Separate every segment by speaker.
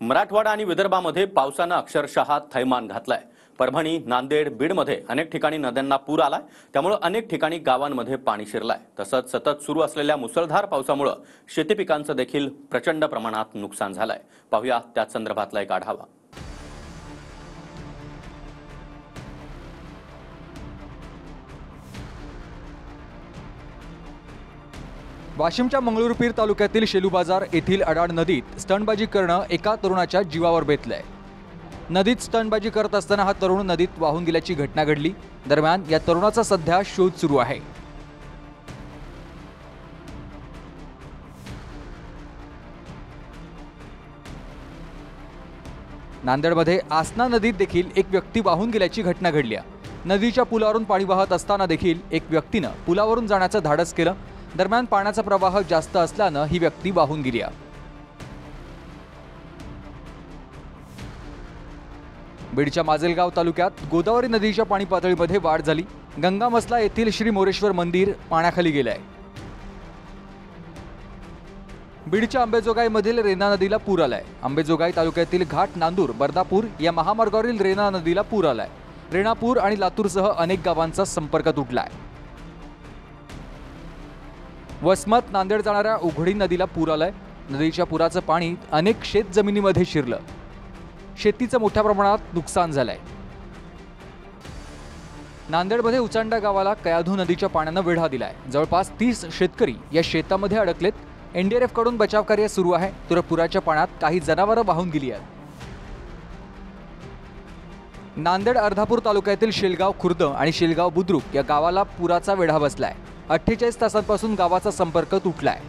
Speaker 1: मराठवाडा आणि विदर्भामध्ये पावसानं अक्षरशः थैमान घातलाय। परभणी, नांदेड, बीडमध्ये अनेक ठिकाणी नद्यांना पूर आलाय। त्यामुळे अनेक ठिकाणी गावांमध्ये पाणी शिरलंय। तसंच सतत सुरू असलेल्या मुसळधार पावसामुळे शेती पिकांचं देखील प्रचंड प्रमाणात नुकसान झालंय। पाहूया त्या संदर्भातला एक आढावा।
Speaker 2: वाशिमच्या मंगळूरपीर तालुक्यातील शेलू बाजार येथील अडाड नदीत स्टंटबाजी करणं एका तरुणाच्या जीवावर बेतलंय। नदीत स्टंटबाजी करत असताना हा तरुण नदीत वाहून गेल्याची घटना घडली। दरम्यान या तरुणाचा सध्या शोध सुरू आहे। नांदेडमध्ये आसना नदीत देखील एक व्यक्ती वाहून गेल्याची घटना घडली। नदीच्या पुलावरून पाणी वाहत असताना देखील एक व्यक्तीनं पुलावरून जाण्याचं धाडस केलं। दरम्यान पाण्याचा प्रवाह जास्त असल्यानं ही व्यक्ती वाहून गेली। बीडच्या माजलगाव तालुक्यात गोदावरी नदीच्या पाणी पातळीमध्ये वाढ झाली। गंगामसला येथील श्री मोरेश्वर मंदिर पाण्याखाली गेलंय। बीडच्या अंबेजोगाईमधील रेणा नदीला पूर आलाय। अंबेजोगाई तालुक्यातील घाट, नांदूर, बर्दापूर या महामार्गावरील रेणा नदीला पूर आलाय। रेणापूर आणि लातूरसह अनेक गावांचा संपर्क तुटलाय। वसमत, नांदेड जाणाऱ्या उघडी नदीला पूर आलाय। नदीच्या पुराचं पाणी अनेक शेत जमिनीमध्ये शिरलं। शेतीचं मोठ्या प्रमाणात नुकसान झालंय। नांदेडमध्ये उचांडा गावाला कयाधू नदीच्या पाण्यानं वेढा दिलाय। जवळपास 30 शेतकरी या शेतामध्ये अडकलेत। एनडीआरएफ कडून बचाव कार्य सुरू आहे, तर पुराच्या पाण्यात काही जनावरं वाहून गेली आहेत। नांदेड अर्धापूर तालुक्यातील शेलगाव खुर्द आणि शेलगाव बुद्रुक या गावाला पुराचा वेढा बसलाय। 48 तासांपासून गावाचा संपर्क तुटलाय।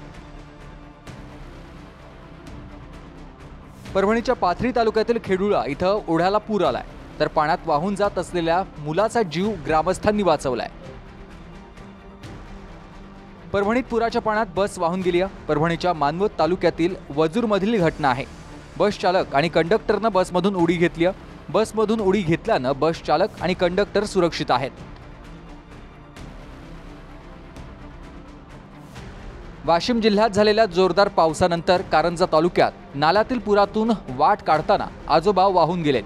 Speaker 2: परभणीच्या पाथरी तालुक्यातील खेडुळा इथं ओढ्याला पूर आलाय, तर पाण्यात वाहून जात असलेल्या मुलाचा जीव ग्रामस्थांनी वाचवलाय। परभणीत पुराच्या पाण्यात बस वाहून गेली। परभणीच्या मानवत तालुक्यातील वजूरमधील घटना आहे। बस चालक आणि कंडक्टरनं बसमधून उडी घेतली। बसमधून उडी घेतल्यानं बस चालक आणि कंडक्टर सुरक्षित आहेत। वाशिम जिल्ह्यात झालेल्या जोरदार पावसानंतर कारंजा तालुक्यात नाल्यातील पुरातून वाट काढताना आजोबा वाहून गेलेत।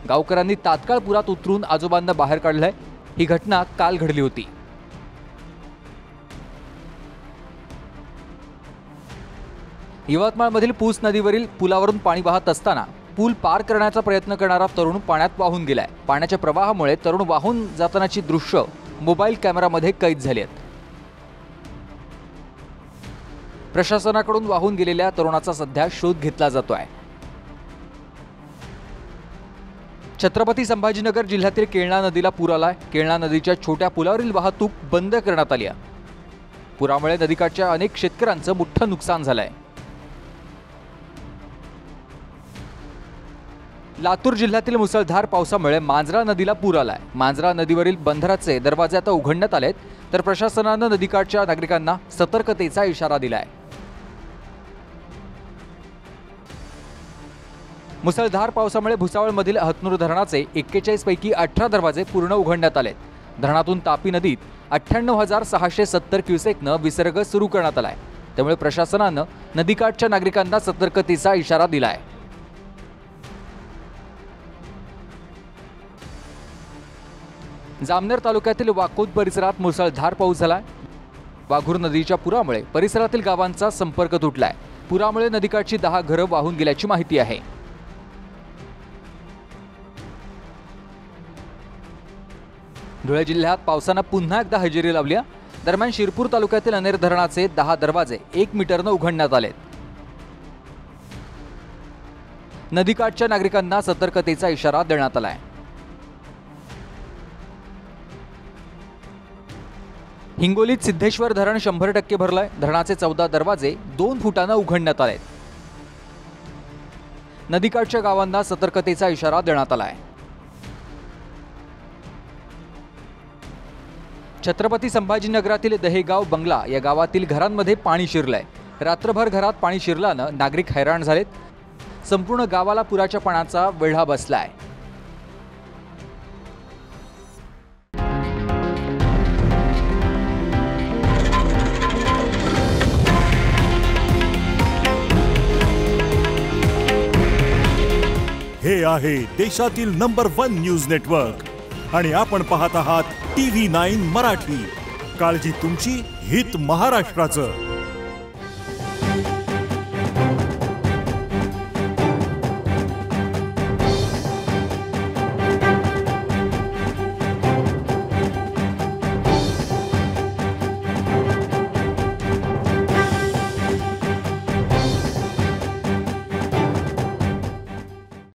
Speaker 2: गावकऱ्यांनी तात्काळ पुरात उतरून आजोबांना बाहेर काढलंय। ही घटना काल घडली होती। यवतमाळमधील पूस नदीवरील पुलावरून पाणी वाहत असताना पूल पार करण्याचा प्रयत्न करणारा तरुण पाण्यात वाहून गेलाय। पाण्याच्या प्रवाहामुळे तरुण वाहून जातानाची दृश्य मोबाईल कॅमेरामध्ये कैद झाली आहेत। प्रशासनाकडून वाहून गेलेल्या तरुणाचा सध्या शोध घेतला जातोय। छत्रपती संभाजीनगर जिल्ह्यातील केळणा नदीला पूर आलाय। केळणा नदीच्या छोट्या पुलावरील वाहतूक बंद करण्यात आली आहे। पुरामुळे नदीकाठच्या अनेक शेतकऱ्यांचं मोठं नुकसान झालंय। लातूर जिल्ह्यातील मुसळधार पावसामुळे मांजरा नदीला पूर आलाय। मांजरा नदीवरील बंदराचे दरवाजे आता उघडण्यात आलेत, तर प्रशासनानं नदीकाठच्या नागरिकांना सतर्कतेचा इशारा दिलाय। मुसळधार पावसामुळे भुसावळमधील हतनूर धरणाचे 41 पैकी 18 दरवाजे पूर्ण उघडण्यात आलेत। धरणातून तापी नदीत 98,670 क्युसेकनं विसर्ग सुरू करण्यात आलाय। त्यामुळे प्रशासनानं नदीकाठच्या नागरिकांना सतर्कतेचा इशारा दिलाय। जामनेर तालुक्यातील वाकोद परिसरात मुसळधार पाऊस झाला। वाघूर नदीच्या पुरामुळे परिसरातील गावांचा संपर्क तुटलाय। पुरामुळे नदीकाठची 10 घरं वाहून गेल्याची माहिती आहे। धुळे जिल्ह्यात पावसानं पुन्हा एकदा हजेरी लावली। दरम्यान शिरपूर तालुक्यातील अनेर धरणाचे 10 दरवाजे 1 मीटरनं उघडण्यात आलेत। नदीकाठच्या नागरिकांना सतर्कतेचा इशारा देण्यात आलाय। हिंगोलीत सिद्धेश्वर धरण 100% भरलंय। धरणाचे 14 दरवाजे 2 फुटानं उघडण्यात आलेत। नदीकाठच्या गावांना सतर्कतेचा इशारा देण्यात आलाय। छत्रपती संभाजीनगरातील दहेगाव बंगला या गावातील घरांमध्ये पाणी शिरलंय। रात्रभर घरात पाणी शिरल्यानं नागरिक हैराण झालेत। संपूर्ण गावाला पुराच्या पाण्याचा वेढा बसलाय।
Speaker 3: हे आहे देशातील नंबर 1 न्यूज नेटवर्क आणि आपण पाहत आहात TV9 मराठी. काळजी तुमची, हित महाराष्ट्राचं.